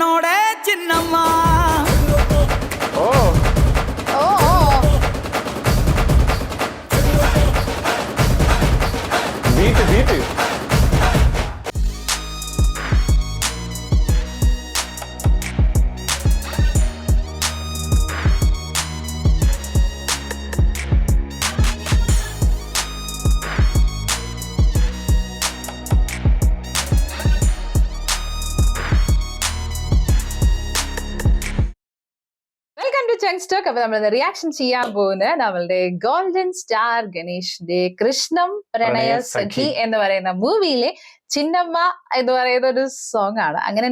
ನೋಡೆ ಚಿನ್ನಮ್ಮ. ഓ ഓ beat beat. Welcome to Chunkstock. അപ്പൊ നമ്മൾ റിയാക്ഷൻ ചെയ്യാൻ പോകുന്നത് നമ്മളുടെ ഗോൾഡൻ സ്റ്റാർ ഗണേഷിന്റെ കൃഷ്ണം പ്രണയ സഖി എന്ന് പറയുന്ന മൂവിയിലെ ചിന്നമ്മ എന്ന് പറയുന്ന ഒരു സോങ് ആണ്. അങ്ങനെ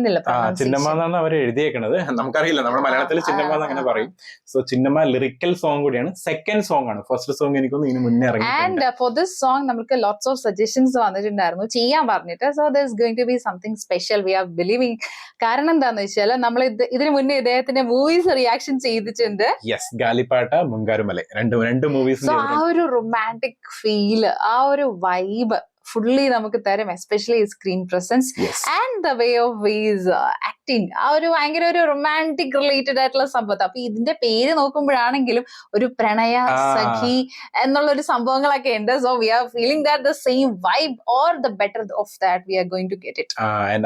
ചിന്നമ്മ എന്നാണ് അവർ എഴുതിയേക്കണത്. നമുക്കറിയില്ല, നമ്മുടെ മലയാളത്തിൽ ചിന്നമ്മ എന്ന് അങ്ങനെ പറയും. സോ ചിന്നമ്മ ലിറിക്കൽ സോങ് കൂടിയാണ്. സെക്കൻഡ് സോങ് ആണ്. ഫസ്റ്റ് സോങ് എനിക്കൊന്നും ഇതിന് മുന്നേ ഇറങ്ങി. ആൻഡ് ഫോർ ദിസ് സോങ് നമുക്ക് ലോട്ട്സ് ഓഫ് സജഷൻസ് വന്നിട്ടുണ്ടായിരുന്നു ചെയ്യാൻ പറഞ്ഞിട്ട്. So there is going to be something special, we are believing. കാരണം എന്താന്ന് വെച്ചാൽ നമ്മൾ ഇതിനു മുന്നേ ഇദ്ദേഹത്തിന്റെ മൂവീസ് റിയാക്ഷൻ ചെയ്തിട്ടുണ്ട്. യെസ്, ഗാലിപ്പാട്ട, മുങ്കാരുമല, രണ്ട് മൂവീസ്. ആ ഒരു റൊമാൻറ്റിക് ഫീല്, ആ ഒരു വൈബ് ഫുള്ളി നമുക്ക് തരും. Especially screen presence and the way of his acting. ആ ഒരു ഭയങ്കര ഒരു റൊമാൻറ്റിക് റിലേറ്റഡ് ആയിട്ടുള്ള സംഭവം. അപ്പൊ ഇതിന്റെ പേര് നോക്കുമ്പോഴാണെങ്കിലും ഒരു പ്രണയ സഖി എന്നുള്ള ഒരു സംഭവങ്ങളൊക്കെ ഉണ്ട്. So we are feeling that the same vibe or the better of that we are going to get it.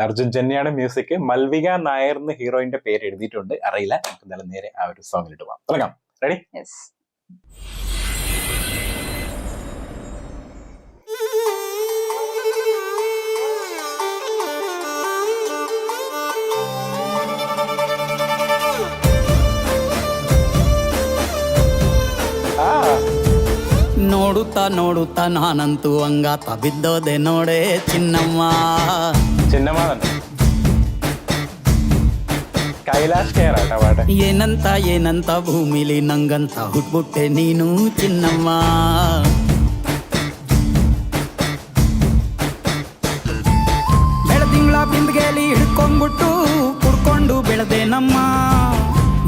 Arjun ജന്യാണ് മ്യൂസിക്. മൽവിക നായർ എന്ന് ഹീറോയിന്റെ പേര് എഴുതിയിട്ടുണ്ട്. അറിയില്ല, നമുക്ക് എന്തായാലും നേരെ ആ ഒരു സോങ്ങിലിട്ട് പോകാം. തുടങ്ങാം. റെഡി? യെസ്. ನೋಡುತ್ತಾ ನೋಡುತ್ತಾ ನಾನಂತೂ ಅಂಗಾತ ಬಿದ್ದೋದೆ ನೋಡೆ ಚಿನ್ನಮ್ಮ. ಚಿನ್ನಮ್ಮ ಕೈಲಾಶ್ ಕೇರಾಟ ಪಾಟ. ಏನಂತ ಏನಂತ ಭೂಮಿಲಿ ನಂಗಂತ ಹುಟ್ಬಿಟ್ಟೆ ನೀನು ಚಿನ್ನಮ್ಮ. ಬೆಳದಿಂಗಳ ಬಿಂದಿಗೆಲಿ ಹಿಡ್ಕೊಂಡ್ಬಿಟ್ಟು ಕುಡ್ಕೊಂಡು ಬೆಳೆದೆ ನಮ್ಮ.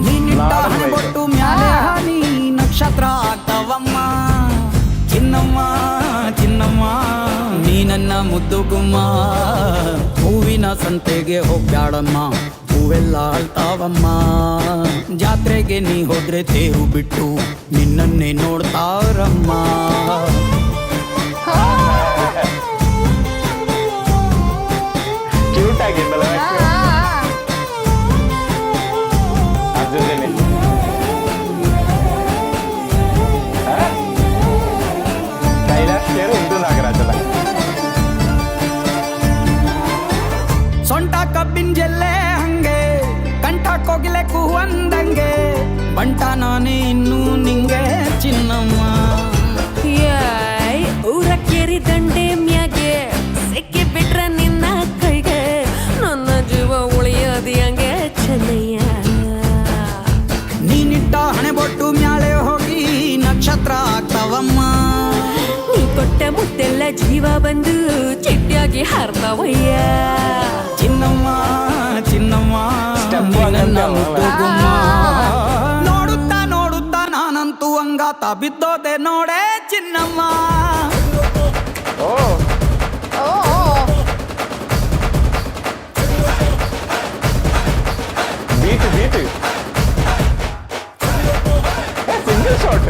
ನೀನಿಟ್ಟ ಹಣೆಬೊಟ್ಟು ಮ್ಯಾಲೆ ಹಾನಿ ನಕ್ಷತ್ರ ಆಗ್ತಾವಮ್ಮ. ಚಿನ್ನಮ್ಮ ಚಿನ್ನಮ್ಮ ನೀ ನನ್ನ ಮುದ್ದು ಗುಮ್ಮ. ಹೂವಿನ ಸಂತೆಗೆ ಹೋಗ್ಯಾಡಮ್ಮ, ಹೂವೆಲ್ಲ ಅಳ್ತಾವಮ್ಮ. ಜಾತ್ರೆಗೆ ನೀ ಹೋದ್ರೆ ತೇರು ಬಿಟ್ಟು ನಿನ್ನನ್ನೇ ನೋಡ್ತಾರಮ್ಮ. ಕ್ಯೂಟ್ ಆಗಿದ್ದಲ್ಲ ಅರ್ಜುನ್. ಸೊಂಟ ಕಬ್ಬಿನ ಜಲ್ಲೆ ಹಂಗೆ, ಕಂಠ ಕೋಗಿಲೆ ಕೂವಂದಂಗೆ, ಬಂಟ ನಾನೇ ಇನ್ನೂ ನಿಂಗೆ ಚಿನ್ನಮ್ಮ. ಊರ ಕೇರಿ ದಂಡೆ ಮ್ಯಾಗೆ ಸಿಕ್ಕಿ ಬಿಟ್ರ ನಿನ್ನ ಕೈಗೆ, ನನ್ನ ಜೀವ ಉಳಿಯೋದು ಹಂಗೆ ಚೆನ್ನಯ್ಯ. ನೀನಿಟ್ಟ ಹಣೆಬೊಟ್ಟು ಮ್ಯಾಲೆ ಹೋಗಿ ನಕ್ಷತ್ರ ಆಗ್ತಾವಮ್ಮ. ನೀ ಕೊಟ್ಟ ಮುತ್ತೆಲ್ಲ ಜೀವ ಬಂದು ಚಿಟ್ಟಿಯಾಗಿ ಹಾರ್ತಾವಯ್ಯ. ಚಿನ್ನಮ್ಮ ಚಿನ್ನಮ್ಮ ನನ್ನ ಮುದ್ದು ಗುಮ್ಮ. ನೋಡುತ್ತಾ ನೋಡುತ್ತಾ ನಾನಂತೂ ಅಂಗಾತ ಬಿದ್ದೋದೆ ನೋಡೆ ಚಿನ್ನಮ್ಮ. Beat beat single shot.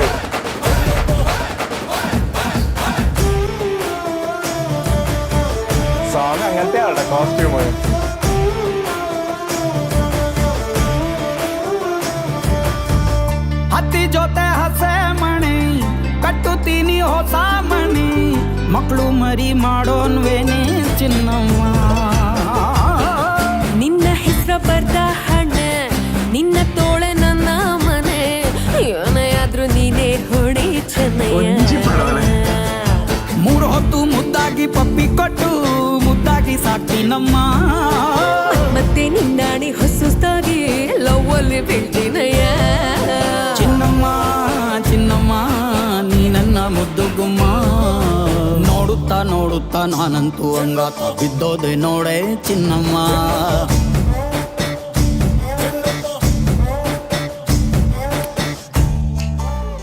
Song അങ്ങനത്തെ ആളുടെ കോസ്റ്റ്യൂം. ಹತ್ತಿ ಜೊತೆ ಹಸೆ ಮಣಿ ಕಟ್ಟುತ್ತೀನಿ ಹೊಸ ಮಣಿ, ಮಕ್ಕಳು ಮರಿ ಮಾಡೋನ್ವೇನೆ ಚಿನ್ನಮ್ಮ. ನಿನ್ನ ಹೆಸರ ಬರ್ದ ಹಣ, ನಿನ್ನ ತೋಳೆ ನನ್ನ ಮನೆ, ಏನೇ ಆದ್ರೂ ನೀನೇ ಹೊಡಿ ಚೆನ್ನಯ್ಯ. ಮೂರು ಹೊತ್ತು ಮುದ್ದಾಗಿ ಪಪ್ಪಿ ಕೊಟ್ಟು ಮುದ್ದಾಗಿ ಸಾಕ್ತೀನಮ್ಮ. ಮತ್ತೆ ನಿನ್ನಾಣಿ ಹೊಸುಸ್ತಾಗಿ ಲವ್ವಲ್ಲಿ ಬೀಳ್ತೀನಯ್ಯ. ಚಿನ್ನಮ್ಮ ಚಿನ್ನಮ್ಮ ನೀ ನನ್ನ ಮುದ್ದು ಗುಮ್ಮ. ನೋಡುತ್ತಾ ನೋಡುತ್ತಾ ನಾನಂತೂ ಅಂಗಾತ ಬಿದ್ದೋದೆ ನೋಡೆ ಚಿನ್ನಮ್ಮ.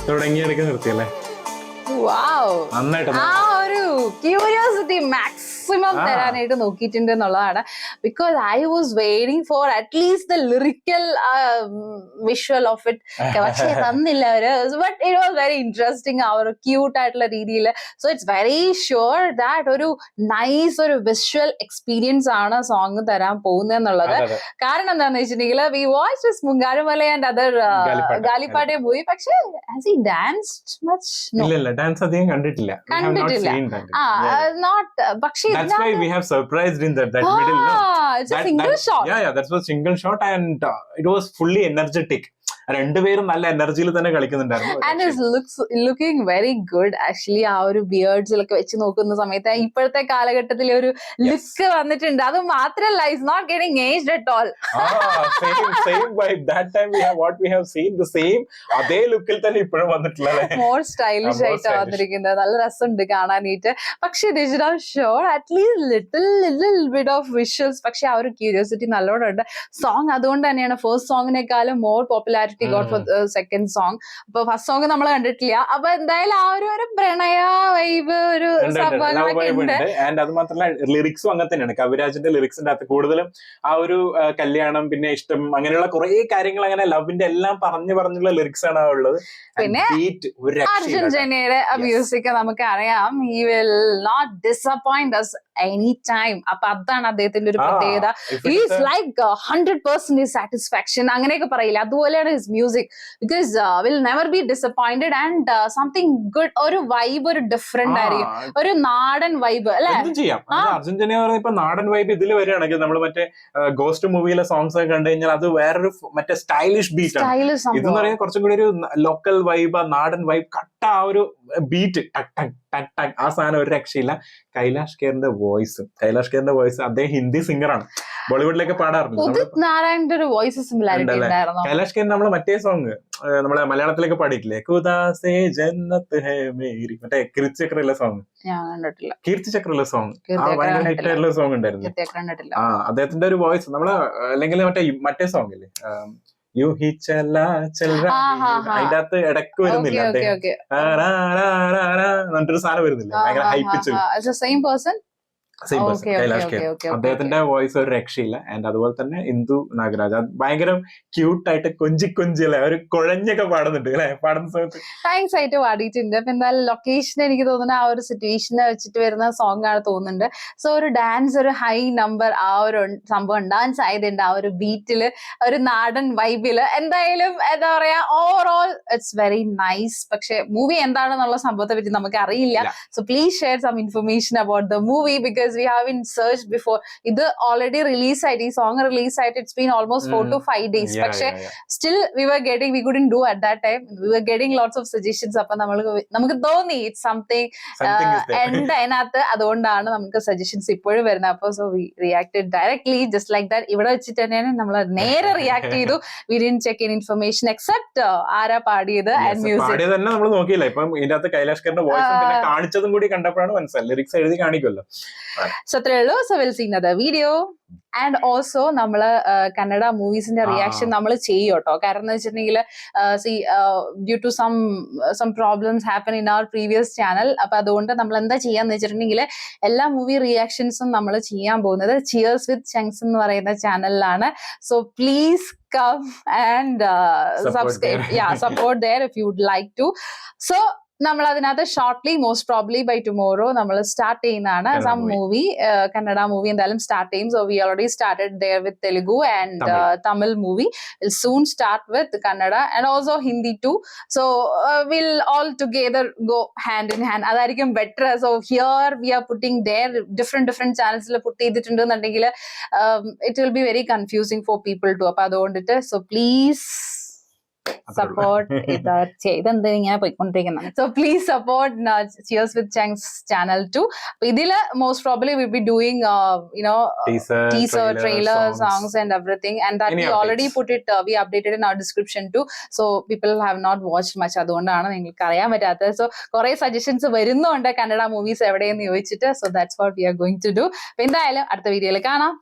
തുടങ്ങിയെടുക്കാൻ നിർത്തിയല്ലേ? ആ ഒരു ക്യൂരിയോസിറ്റി മാക്സിമം മാക്സിമം തരാനായിട്ട് നോക്കിയിട്ടുണ്ട് എന്നുള്ളതാണ്. Because I was waiting for at least the lyrical visual of it. പക്ഷെ തന്നില്ല അവര്. But it was very interesting, ആ ഒരു ക്യൂട്ട് ആയിട്ടുള്ള രീതിയിൽ. So it's very sure that ഒരു നൈസ് ഒരു വിഷ്വൽ എക്സ്പീരിയൻസ് ആണ് സോങ് തരാൻ പോകുന്നത് എന്നുള്ളത്. കാരണം എന്താണെന്ന് വെച്ചിട്ടുണ്ടെങ്കിൽ we watch Mungaru Male and other ഗാലിപ്പാട്ടെ മൂവി. പക്ഷെ ഹാസ് ഹി ഡാൻസ്ഡ് മച്ച്? ഇല്ല, ഡാൻസ് അധികം കണ്ടിട്ടില്ല. നോട്ട്. പക്ഷെ that's why we have surprised in that middle, no? It's a single shot. Yeah, that was single shot and it was fully energetic. രണ്ടുപേരും നല്ല എനർജിയിൽ തന്നെ കളിക്കുന്നുണ്ടായിരുന്നു. And it looks looking very good actually. ആ ഒരു ബിയേർഡ്സിലൊക്കെ വെച്ച് നോക്കുന്ന സമയത്ത് ഇപ്പോഴത്തെ കാലഘട്ടത്തിലെ ഒരു ലുക്ക് വന്നിട്ടുണ്ട്. അത് മാത്രല്ല it's not getting aged at all. same vibe that time we have seen the same അതേ ലുക്കിൽ തന്നെ ഇപ്പോഴും വന്നിട്ടുള്ളത്. മോർ സ്റ്റൈലിഷ് ആയിട്ട് വന്നിരിക്കുന്നത്. നല്ല രസമുണ്ട് കാണാനായിട്ട്. പക്ഷെ digital show at least little bit of visuals. പക്ഷെ ആ ഒരു ക്യൂരിയോസിറ്റി നല്ലോണം ഉണ്ട്. സോങ് അതുകൊണ്ട് തന്നെയാണ് ഫസ്റ്റ് സോങ്ങിനേക്കാളും more popularity got for second song. അപ്പൊ ഫസ്റ്റ് സോങ് നമ്മൾ കണ്ടിട്ടില്ല. അപ്പൊ എന്തായാലും ആ ഒരു പ്രണയ വൈബ് ഒരു സംഭവങ്ങളൊക്കെ ഉണ്ട്. ആൻഡ് അത് മാത്രമല്ല ലിറിക്സും അങ്ങനെ തന്നെയാണ്. കവിരാജിന്റെ ലിറിക്സിന്റെ അകത്ത് കൂടുതലും ആ ഒരു കല്യാണം, പിന്നെ ഇഷ്ടം, അങ്ങനെയുള്ള കുറെ കാര്യങ്ങൾ, അങ്ങനെ ലവിന്റെ എല്ലാം പറഞ്ഞുള്ള ലിറിക്സ് ആണ് ഉള്ളത്. പിന്നെ അർജുൻ ജന്യയുടെ മ്യൂസിക് നമുക്ക് അറിയാം. He will not disappoint us any time. അപ്പൊ അതാണ് അദ്ദേഹത്തിന്റെ ഒരു പ്രത്യേകത. ഈസ് ലൈക്ക് 100% സാറ്റിസ്ഫാക്ഷൻ അങ്ങനെയൊക്കെ പറയില്ല, അതുപോലെയാണ് his music. Because will never be disappointed and something good. ഒരു വൈബ് ഒരു ഡിഫറെന്റ് ആയിരിക്കും, ഒരു നാടൻ വൈബ് അല്ലെ. അർജുൻ ജന്യ പറഞ്ഞ ഇപ്പൊ നാടൻ വൈബ് ഇതിൽ വരികയാണെങ്കിൽ നമ്മൾ മറ്റേ ഗോസ്റ്റ് മൂവിയിലെ സോങ്സ് ഒക്കെ കണ്ടു കഴിഞ്ഞാൽ അത് വേറൊരു മറ്റേ സ്റ്റൈലിഷ് ബീറ്റ് ആണ്. ഇതെന്ന് പറയുന്നത് കുറച്ചും കൂടി ഒരു ലോക്കൽ വൈബ്, നാടൻ വൈബ്, കട്ട ആ ഒരു ബീറ്റ്, ടക് ടക് ടക് ടക്, ആ സാധനം ഒരു രക്ഷയില്ല. കൈലാഷ് ഖേറിന്റെ വോയിസ് അദ്ദേഹം ഹിന്ദി സിംഗറാണ്, ബോളിവുഡിലൊക്കെ പാടാറുണ്ട്. കൈലാഷ് ഖേർ നമ്മള് മറ്റേ സോങ് നമ്മളെ മലയാളത്തിലൊക്കെ പാടിയിട്ടില്ലേ, ഖുദാസേ ജന്നത്ത് ഹേ മേരി, മറ്റേ കീർത്തിചക്രയിലെ സോങ്. കീർത്തിചക്രയിലെ സോങ് ഭയങ്കര ഹിറ്റ് ആയിട്ടുള്ള സോങ് ഉണ്ടായിരുന്നു. അദ്ദേഹത്തിന്റെ ഒരു വോയിസ് നമ്മള്, അല്ലെങ്കിൽ മറ്റേ സോങ് ഇല്ലേ യു ഹി ചല ചൽ അതിന്റെ അകത്ത് ഇടക്ക് വരുന്നില്ല എന്നിട്ടൊരു സാധനം വരുന്നില്ല, ഭയങ്കര ഹൈ പിച്ചിൽ. കൈലാഷ് ഖേർ അദ്ദേഹത്തിന്റെ വോയിസ് ഒരു രക്ഷയില്ല. ആൻഡ് അതുപോലെ തന്നെ ഇന്ദു നാഗരാജ് ഭയങ്കര ക്യൂട്ടായിട്ട് കൊഞ്ചില്ലേ, ഒരു കുഴഞ്ഞൊക്കെ പാടുന്നുണ്ട് അല്ലെ, പാടുന്ന സമയത്ത് താങ്ക്സ് ആയിട്ട് പാടിയിട്ടുണ്ട്. അപ്പൊ എന്തായാലും ലൊക്കേഷൻ എനിക്ക് തോന്നുന്നത് ആ ഒരു സിറ്റുവേഷനെ വെച്ചിട്ട് വരുന്ന സോങ് ആണ് തോന്നുന്നുണ്ട്. സോ ഒരു ഡാൻസ്, ഒരു ഹൈ നമ്പർ, ആ ഒരു സംഭവം ഡാൻസ് ആയതുണ്ട് ആ ഒരു ബീറ്റില്, ഒരു നാടൻ വൈബില്. എന്തായാലും എന്താ പറയാ, ഓവറോൾ ഇറ്റ്സ് വെരി നൈസ്. പക്ഷെ മൂവി എന്താണെന്നുള്ള സംഭവത്തെ പറ്റി നമുക്ക് അറിയില്ല. So please share some information about the movie because we haven't searched before. ഇത് already release ആയിട്ട്, ഈ സോങ് റിലീസ് ആയിട്ട് it's been almost 4 to 5 days. പക്ഷെ still we couldn't do at that time. We were getting lots of suggestions. അപ്പൊ നമുക്ക് തോന്നി it's something ഉണ്ട് അതിനകത്ത്, അതുകൊണ്ടാണ് നമുക്ക് സജഷൻസ് ഇപ്പോഴും വരുന്നത്. അപ്പൊ so we reacted directly just like that. ഇവിടെ വെച്ചിട്ട് തന്നെയാണ് നമ്മൾ നേരെ റിയാക്ട് ചെയ്തു. We didn't check any information except ആരാ പാടിയത് and music. പാടിയത് തന്നെ നമ്മൾ നോക്കിയില്ല. ഇപ്പം ഇതിന്റെ അകത്ത് കൈലാഷ് ഖേറിന്റെ വോയിസ് പിന്നെ കാണിച്ചതും കൂടി കണ്ടപ്പോഴാണ് മനസ്സിലായി, ലിറിക്സ് എഴുതി കാണിക്കുമല്ലോ. So അത്രേ ഉള്ളൂ. So we'll see another video. And also നമ്മള് കന്നഡ മൂവീസിന്റെ റിയാക്ഷൻ നമ്മൾ ചെയ്യും കേട്ടോ. കാരണം എന്ന് വെച്ചിട്ടുണ്ടെങ്കിൽ due to some problems happen in our previous channel. അപ്പൊ അതുകൊണ്ട് നമ്മൾ എന്താ ചെയ്യാന്ന് വെച്ചിട്ടുണ്ടെങ്കിൽ എല്ലാ മൂവി റിയാക്ഷൻസും നമ്മൾ ചെയ്യാൻ പോകുന്നത് ചിയേഴ്സ് വിത്ത് ചങ്സ് എന്ന് പറയുന്ന ചാനലിലാണ്. So please come and subscribe, support there if you would like to. So നമ്മൾ അതിനകത്ത് shortly most probably by tomorrow നമ്മൾ സ്റ്റാർട്ട് ചെയ്യുന്നതാണ് സം മൂവി, കന്നഡ മൂവി എന്തായാലും സ്റ്റാർട്ട് ചെയ്യും. So we already started there with Telugu and Tamil movie. We'll soon start with Kannada and also Hindi too. So we'll all together go hand in hand. അതായിരിക്കും better. So here we are putting there different channels put ചെയ്തിട്ടുണ്ടെന്നുണ്ടെങ്കിൽ it will be very confusing for people too. അപ്പൊ അതുകൊണ്ടിട്ട് so please support ഇതെന്താ ഇങ്ങനെ പോയിക്കൊണ്ടിരിക്കുന്നത്. So please support Cheers with Chang's channel too. ഇതില് most probably we'll be doing teaser, trailer, songs and everything, and that we already put it, we updated in our description too. So people have not watched much, അതുകൊണ്ടാണ് നിങ്ങൾക്ക് അറിയാൻ പറ്റാത്തത്. So കുറെ suggestions വരുന്നുണ്ട് Kannada movies എവിടെയെന്ന് ചോദിച്ചിട്ട്. So that's what we are going to do. എന്തായാലും അടുത്ത വീഡിയോയിൽ കാണാം.